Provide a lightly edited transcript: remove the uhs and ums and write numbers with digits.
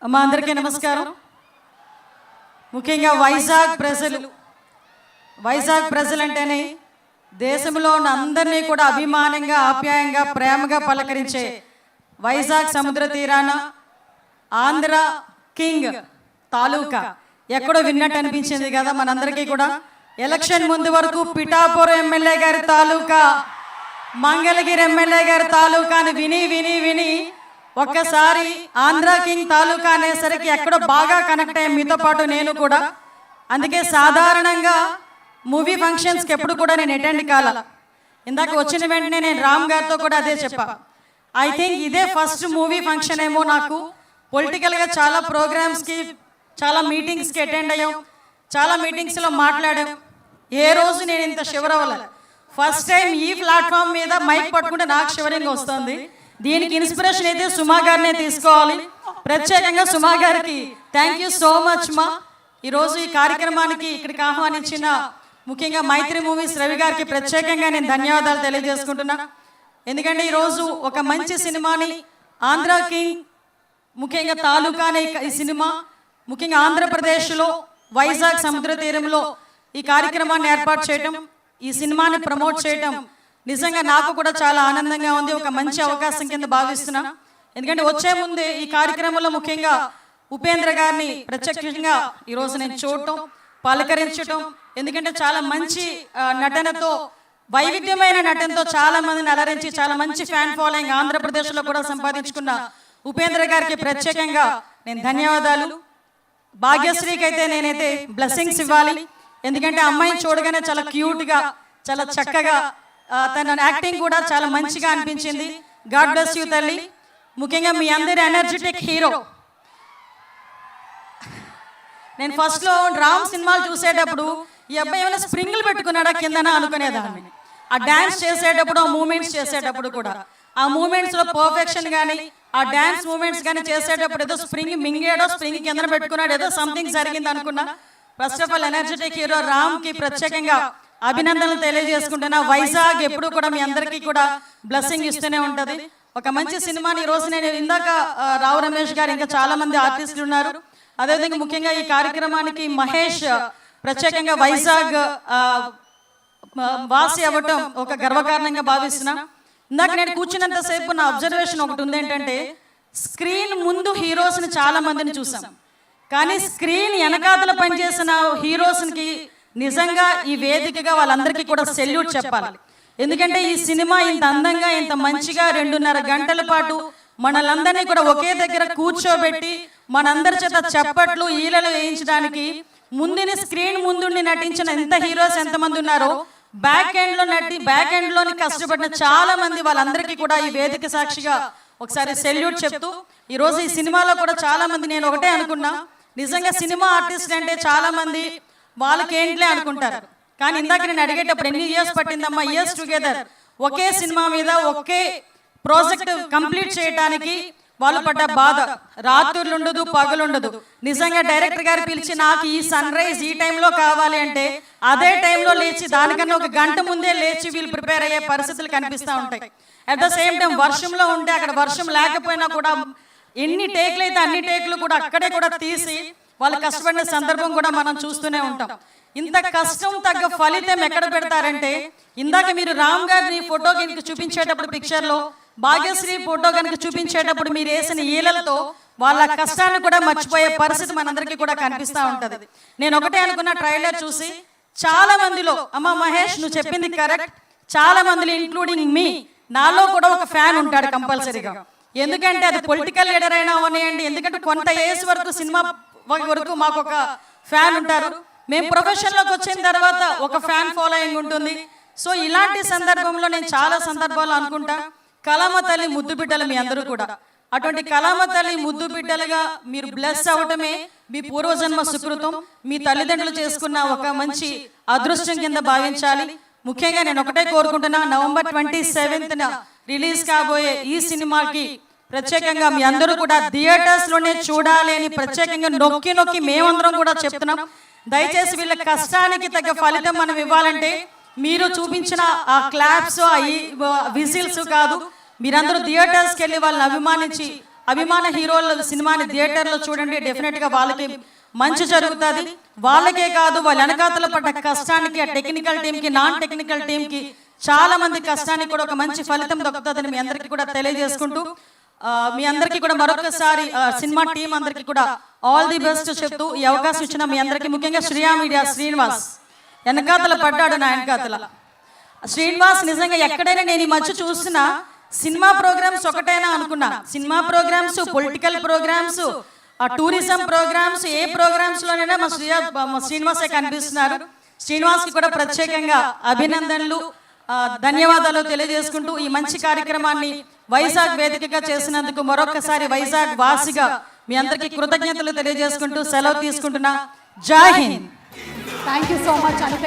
అమ్మా అందరికీ నమస్కారం. ముఖ్యంగా వైజాగ్ ప్రజలు అంటేనే దేశంలో ఉన్న అందరినీ కూడా అభిమానంగా, ఆప్యాయంగా, ప్రేమగా పలకరించే వైజాగ్ సముద్ర తీరాన ఆంధ్ర కింగ్ తాలూకా ఎక్కడో విన్నట్టు అనిపించింది కదా మనందరికీ కూడా. ఎలక్షన్ ముందు వరకు పిఠాపురం ఎమ్మెల్యే గారి తాలూకా, మంగళగిరి ఎమ్మెల్యే గారి తాలూకాని విని విని విని ఒక్కసారి ఆంధ్ర కింగ్ తాలూకా అనేసరికి ఎక్కడో బాగా కనెక్ట్ అయ్యాం, మీతో పాటు నేను కూడా. అందుకే సాధారణంగా మూవీ ఫంక్షన్స్కి ఎప్పుడు కూడా నేను అటెండ్ కాల. ఇందాక వచ్చిన వెంటనే నేను రామ్ గారితో కూడా అదే చెప్పా. ఐ థింక్ ఇదే ఫస్ట్ మూవీ ఫంక్షన్ ఏమో నాకు. పొలిటికల్గా చాలా ప్రోగ్రామ్స్కి, చాలా మీటింగ్స్కి అటెండ్ అయ్యాం, చాలా మీటింగ్స్లో మాట్లాడాం. ఏ రోజు నేను ఇంత షివర్ అవ్వలేదు. ఫస్ట్ టైం ఈ ప్లాట్ఫామ్ మీద మైక్ పట్టుకుంటే నాకు షివరింగ్ వస్తుంది. దీనికి ఇన్స్పిరేషన్ అయితే సుమా గారినే తీసుకోవాలి. ప్రత్యేకంగా సుమా గారికి థ్యాంక్ యూ సో మచ్ మా. ఈరోజు ఈ కార్యక్రమానికి ఇక్కడికి ఆహ్వానించిన ముఖ్యంగా మైత్రి మూవీస్ రవి గారికి ప్రత్యేకంగా నేను ధన్యవాదాలు తెలియజేసుకుంటున్నా. ఎందుకంటే ఈరోజు ఒక మంచి సినిమాని, ఆంధ్ర కింగ్ ముఖ్యంగా తాలూకా అనే ఈ సినిమా ముఖ్యంగా ఆంధ్రప్రదేశ్లో వైజాగ్ సముద్ర తీరంలో ఈ కార్యక్రమాన్ని ఏర్పాటు చేయటం, ఈ సినిమాని ప్రమోట్ చేయటం నిజంగా నాకు కూడా చాలా ఆనందంగా ఉంది. ఒక మంచి అవకాశం కింద భావిస్తున్నా. ఎందుకంటే వచ్చే ముందే ఈ కార్యక్రమంలో ముఖ్యంగా ఉపేంద్ర గారిని ప్రత్యక్షంగా ఈరోజు నేను చూడటం, పలకరించటం, ఎందుకంటే చాలా మంచి నటనతో, వైవిధ్యమైన నటనతో చాలా మందిని అలరించి చాలా మంచి ఫ్యాన్ ఫాలోయింగ్ ఆంధ్రప్రదేశ్లో కూడా సంపాదించుకున్న ఉపేంద్ర గారికి ప్రత్యేకంగా నేను ధన్యవాదాలు. భాగ్యశ్రీకి అయితే నేనైతే బ్లెస్సింగ్స్ ఇవ్వాలి. ఎందుకంటే అమ్మాయిని చూడగానే చాలా క్యూట్గా, చాలా చక్కగా, తన యాక్టింగ్ కూడా చాలా మంచిగా అనిపించింది. గాడ్ బ్లెస్ యూ తల్లి. ముఖ్యంగా మీ అందరి ఎనర్జెటిక్ హీరో. నేను ఫస్ట్లో రామ్ సినిమాలు చూసేటప్పుడు ఈ అబ్బాయి ఏమైనా స్ప్రింగ్లు పెట్టుకున్నాడా కిందన అనుకునేదాన్ని. ఆ డ్యాన్స్ చేసేటప్పుడు, ఆ మూమెంట్స్ చేసేటప్పుడు కూడా, ఆ మూమెంట్స్లో పర్ఫెక్షన్ కానీ, ఆ డ్యాన్స్ మూమెంట్స్ కానీ చేసేటప్పుడు ఏదో స్ప్రింగ్ మింగాడో, స్ప్రింగ్ కింద పెట్టుకున్నాడు, ఏదో సంథింగ్ జరిగింది అనుకున్నా. First of all energetic hero రామ్కి ప్రత్యేకంగా అభినందనలు తెలియజేసుకుంటున్నా. వైజాగ్ ఎప్పుడు కూడా మీ అందరికీ కూడా బ్లెస్సింగ్ ఇస్తూనే ఉంటుంది. ఒక మంచి సినిమాని ఈరోజు నేను ఇందాక రావు రమేష్ గారు, ఇంకా చాలా మంది ఆర్టిస్టులు ఉన్నారు. అదేవిధంగా ముఖ్యంగా ఈ కార్యక్రమానికి మహేష్ ప్రత్యేకంగా వైజాగ్ వాసి అవ్వటం ఒక గర్వకారణంగా భావిస్తున్నా. ఇందాక నేను కూర్చున్నంతసేపు నా అబ్జర్వేషన్ ఒకటి ఉంది. ఏంటంటే స్క్రీన్ ముందు హీరోస్ని చాలా మందిని చూసాం, కానీ స్క్రీన్ వెనకాతల పనిచేసిన హీరోస్కి నిజంగా ఈ వేదికగా వాళ్ళందరికీ కూడా సెల్యూట్ చెప్పాలి. ఎందుకంటే ఈ సినిమా ఇంత అందంగా, ఇంత మంచిగా 2.5 గంటల పాటు మనలందరినీ కూడా ఒకే దగ్గర కూర్చోబెట్టి మనందరి చేత చప్పట్లు, ఈలలు వేయించడానికి ముందుని స్క్రీన్ ముందుండి నటించిన ఎంత హీరోస్ ఎంతమంది ఉన్నారో, బ్యాక్ ఎండ్లోని కష్టపడిన చాలా మంది, వాళ్ళందరికీ కూడా ఈ వేదిక సాక్షిగా ఒకసారి సెల్యూట్ చెప్తూ, ఈరోజు ఈ సినిమాలో కూడా చాలా మంది, నేను ఒకటే అనుకున్నా, నిజంగా సినిమా ఆర్టిస్ట్ అంటే చాలా మంది వాళ్ళకి ఏంట్లే అనుకుంటారు. కానీ ఇందాక నేను అడిగేటప్పుడు ఎన్ని ఇయర్స్ పట్టిందమ్మా, ఇయర్స్ టుగెదర్ ఒకే సినిమా మీద ఒకే ప్రాజెక్ట్ కంప్లీట్ చేయడానికి వాళ్ళు పడ్డ బాధ, రాత్రులు ఉండదు, పగలుండదు. నిజంగా డైరెక్టర్ గారు పిలిచి నాకు ఈ సన్ రైజ్ ఈ టైంలో కావాలి అంటే అదే టైంలో లేచి, దానికన్నా 1 గంట ముందే లేచి వీళ్ళు ప్రిపేర్ అయ్యే పరిస్థితులు కనిపిస్తూ ఉంటాయి. అట్ ద సేమ్ టైం వర్షంలో ఉంటే, అక్కడ వర్షం లేకపోయినా కూడా ఎన్ని టేక్లు అయితే అన్ని టేక్లు కూడా అక్కడే కూడా తీసి వాళ్ళు కష్టపడిన సందర్భం కూడా మనం చూస్తూనే ఉంటాం. ఇంత కష్టం తగ్గ ఫలితం ఎక్కడ పెడతారంటే, ఇందాక మీరు రామ్ గారిని ఫోటో కనుక చూపించేటప్పుడు, పిక్చర్లో భాగ్యశ్రీ ఫోటో కనుక చూపించేటప్పుడు మీరు వేసిన ఈలలతో వాళ్ళ కష్టాన్ని కూడా మర్చిపోయే పరిస్థితి మనందరికీ కూడా కనిపిస్తూ ఉంటుంది. నేను ఒకటే అనుకున్న, ట్రైలర్ చూసి చాలా మందిలో, అమ్మ మహేష్ నువ్వు చెప్పింది కరెక్ట్, చాలా మందిలో ఇంక్లూడింగ్ మీ, నాలో కూడా ఒక ఫ్యాన్ ఉంటాడు కంపల్సరీగా. ఎందుకంటే అది పొలిటికల్ లీడర్ అయినా అవనివ్వండి, ఎందుకంటే కొంత ఏజ్ వరకు, సినిమా వరకు మాకు ఒక ఫ్యాన్ ఉంటారు. మేము ప్రొఫెషన్లోకి వచ్చిన తర్వాత ఒక ఫ్యాన్ ఫాలోయింగ్ ఉంటుంది. సో ఇలాంటి సందర్భంలో నేను చాలా సందర్భాలు అనుకుంటా, కళామ తల్లి ముద్దు బిడ్డలు మీ అందరూ కూడా. అటువంటి కళామ తల్లి ముద్దు బిడ్డలుగా మీరు బ్లెస్ అవ్వటమే మీ పూర్వజన్మ సుకృతం, మీ తల్లిదండ్రులు చేసుకున్న ఒక మంచి అదృష్టం కింద భావించాలి. ముఖ్యంగా నేను ఒకటే కోరుకుంటున్నా, నవంబర్ 27న రిలీజ్ కాబోయే ఈ సినిమాకి ప్రత్యేకంగా మీ అందరూ కూడా థియేటర్స్లోనే చూడాలి అని ప్రత్యేకంగా నొక్కి నొక్కి మేమందరం కూడా చెప్తున్నాం. దయచేసి వీళ్ళ కష్టానికి తగ్గ ఫలితం మనం ఇవ్వాలంటే మీరు చూపించిన ఆ క్లాప్స్, ఆ విజిల్స్ కాదు, మీరందరూ థియేటర్స్కి వెళ్ళి వాళ్ళని అభిమానించి అభిమాన హీరోల సినిమాని థియేటర్లో చూడండి, డెఫినెట్గా వాళ్ళకి మంచి జరుగుతుంది. వాళ్ళకే కాదు, వాళ్ళ వెనకాతల పడ్డ కష్టానికి, ఆ టెక్నికల్ టీంకి, నాన్ టెక్నికల్ టీంకి, చాలా మంది కష్టానికి కూడా ఒక మంచి ఫలితం దక్కుతుందని మీ అందరికీ కూడా తెలియజేసుకుంటూ, మీ అందరికీ కూడా మరొకసారి సినిమా టీం అందరికీ కూడా ఆల్ ది బెస్ట్ చెప్తూ ఈ అవకాశం ఇచ్చిన మీ అందరికీ, ముఖ్యంగా శ్రియా మీడియా శ్రీనివాస్ వెనకాతల పడ్డాడు, నా వెనకాతల శ్రీనివాస్. నిజంగా ఎక్కడైనా నేను ఈ మధ్య చూసిన సినిమా ప్రోగ్రామ్స్ ఒకటైనా అనుకున్నా, cinema programmes, political programmes, tourism programmes, ఏ ప్రోగ్రామ్స్లోనైనా మా శ్రీనివాసే కనిపిస్తున్నారు. శ్రీనివాస్కి కూడా ప్రత్యేకంగా అభినందనలు, ధన్యవాదాలు తెలియజేసుకుంటూ ఈ మంచి కార్యక్రమాన్ని వైజాగ్ వేదికగా చేసినందుకు మరొకసారి వైజాగ్ వాసిగా మీ అందరికీ కృతజ్ఞతలు తెలియజేసుకుంటూ సెలవు తీసుకుంటున్నా. Jai Hind. Thank you so much Anitha.